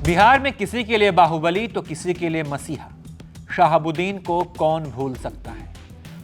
बिहार में किसी के लिए बाहुबली तो किसी के लिए मसीहा। शहाबुद्दीन को कौन भूल सकता है।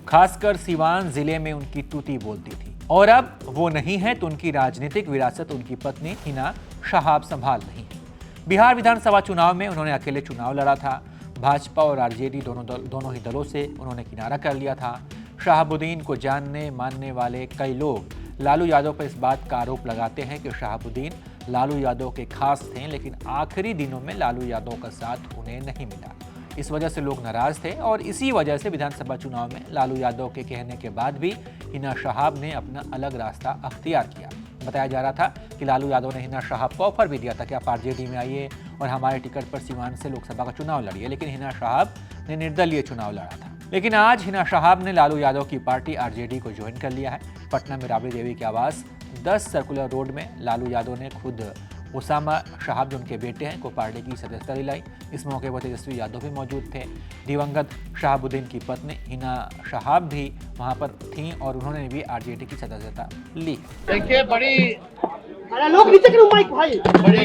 खासकर सीवान जिले में उनकी तूती बोलती थी और अब वो नहीं है तो उनकी राजनीतिक विरासत उनकी पत्नी हिना शहाब संभाल रही है। बिहार विधानसभा चुनाव में उन्होंने अकेले चुनाव लड़ा था। भाजपा और आरजेडी दोनों ही दलों से उन्होंने किनारा कर लिया था। शहाबुद्दीन को जानने मानने वाले कई लोग लालू यादव पर इस बात का आरोप लगाते हैं कि शहाबुद्दीन लालू यादव के खास थे, लेकिन आखिरी दिनों में लालू यादव का साथ उन्हें नहीं मिला। इस वजह से लोग नाराज थे और इसी वजह से विधानसभा चुनाव में लालू यादव के कहने के बाद भी हिना शहाब ने अपना अलग रास्ता अख्तियार किया। बताया जा रहा था कि लालू यादव ने हिना शहाब को ऑफर भी दिया था कि आप आरजेडी में आइए और हमारे टिकट पर सीवान से लोकसभा का चुनाव लड़िए, लेकिन हिना शहाब ने निर्दलीय चुनाव लड़ा था। लेकिन आज हिना शहाब ने लालू यादव की पार्टी आरजेडी को ज्वाइन कर लिया है। पटना में राबड़ी देवी के आवास 10 सर्कुलर रोड में लालू यादव ने खुद उसामा शहाब जो उनके बेटे हैं को पार्टी की सदस्यता दिलाई। इस मौके पर तेजस्वी यादव भी मौजूद थे। दिवंगत शहाबुद्दीन की पत्नी हिना शहाब भी वहां पर थीं और उन्होंने भी आरजेडी की सदस्यता ली। देखिए, बड़ी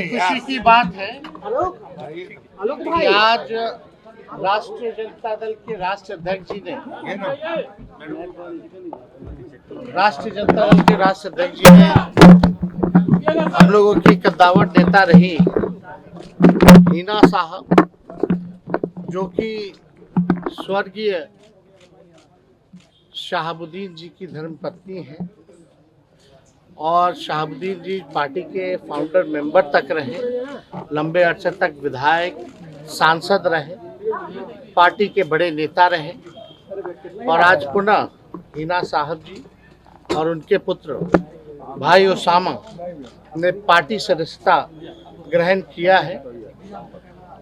खुशी की बात है कि आज राष्ट्रीय जनता दल के राष्ट्रीय अध्यक्ष जी ने हम लोगों की कद्दावट नेता रही हिना साहब, जो कि स्वर्गीय शहाबुद्दीन जी की धर्मपत्नी हैं और शहाबुद्दीन जी पार्टी के फाउंडर मेंबर तक रहे, लंबे अरसे तक विधायक सांसद रहे, पार्टी के बड़े नेता रहे और आज पुनः हिना साहब जी और उनके पुत्र भाई उसामा ने पार्टी सदस्यता ग्रहण किया है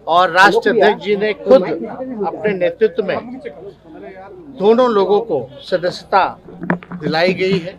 और राष्ट्रीय अध्यक्ष जी ने खुद अपने नेतृत्व में दोनों लोगों को सदस्यता दिलाई गई है।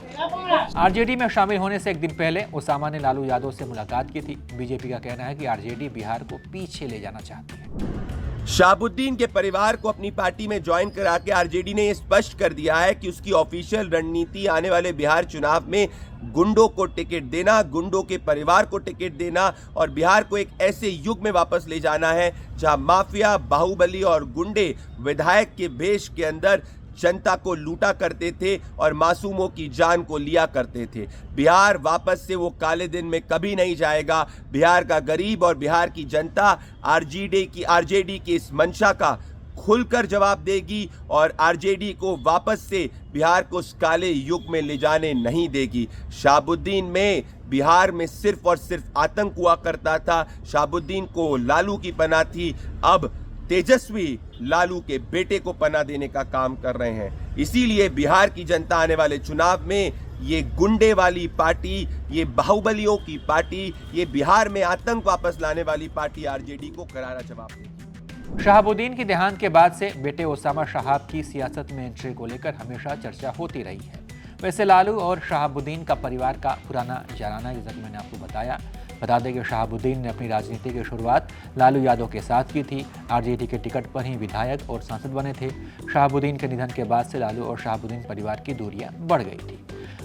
आरजेडी में शामिल होने से एक दिन पहले उसामा ने लालू यादव से मुलाकात की थी। बीजेपी का कहना है कि आरजेडी बिहार को पीछे ले जाना चाहती है। शहाबुद्दीन के परिवार को अपनी पार्टी में ज्वाइन करा के आरजेडी ने यह स्पष्ट कर दिया है कि उसकी ऑफिशियल रणनीति आने वाले बिहार चुनाव में गुंडों को टिकट देना, गुंडों के परिवार को टिकट देना और बिहार को एक ऐसे युग में वापस ले जाना है जहां माफिया, बाहुबली और गुंडे विधायक के भेष के अंदर जनता को लूटा करते थे और मासूमों की जान को लिया करते थे। बिहार वापस से वो काले दिन में कभी नहीं जाएगा। बिहार का गरीब और बिहार की जनता आरजेडी की इस मंशा का खुलकर जवाब देगी और आरजेडी को वापस से बिहार को उस काले युग में ले जाने नहीं देगी। शहाबुद्दीन में बिहार में सिर्फ और सिर्फ आतंक हुआ करता था। शहाबुद्दीन को लालू की पनाह थी, अब तेजस्वी लालू के बेटे को पनाह देने का काम कर रहे हैं। इसीलिए बिहार की जनता आने वाले चुनाव में ये गुंडे वाली पार्टी, ये बाहुबलियों की पार्टी, ये बिहार में आतंक वापस लाने वाली पार्टी आरजेडी को करारा जवाब देगी। शहाबुद्दीन के देहांत के बाद से बेटे उसामा शहाब की सियासत में एंट्री को लेकर हमेशा चर्चा होती रही है। वैसे लालू और शहाबुद्दीन का परिवार का पुराना जाना, जैसा कि मैंने आपको बताया। बता दें कि शहाबुद्दीन ने अपनी राजनीति की शुरुआत लालू यादव के साथ की थी। आरजेडी के टिकट पर ही विधायक और सांसद बने थे। शहाबुद्दीन के निधन के बाद से लालू और शहाबुद्दीन परिवार की दूरियां बढ़ गई थी।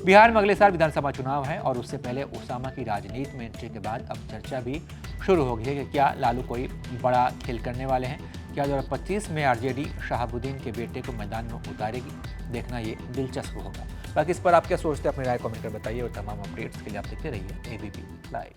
बिहार में अगले साल विधानसभा चुनाव है और उससे पहले उसामा की राजनीति में एंट्री के बाद अब चर्चा भी शुरू हो गई है कि क्या लालू कोई बड़ा खेल करने वाले हैं। क्या 2025 में आरजेडी शहाबुद्दीन के बेटे को मैदान में उतारेगी, देखना ये दिलचस्प होगा। बाकी इस पर आप क्या सोचते हैं, अपनी राय कमेंट कर बताइए और तमाम अपडेट्स के लिए आप देखते रहिए एबीपी लाइव।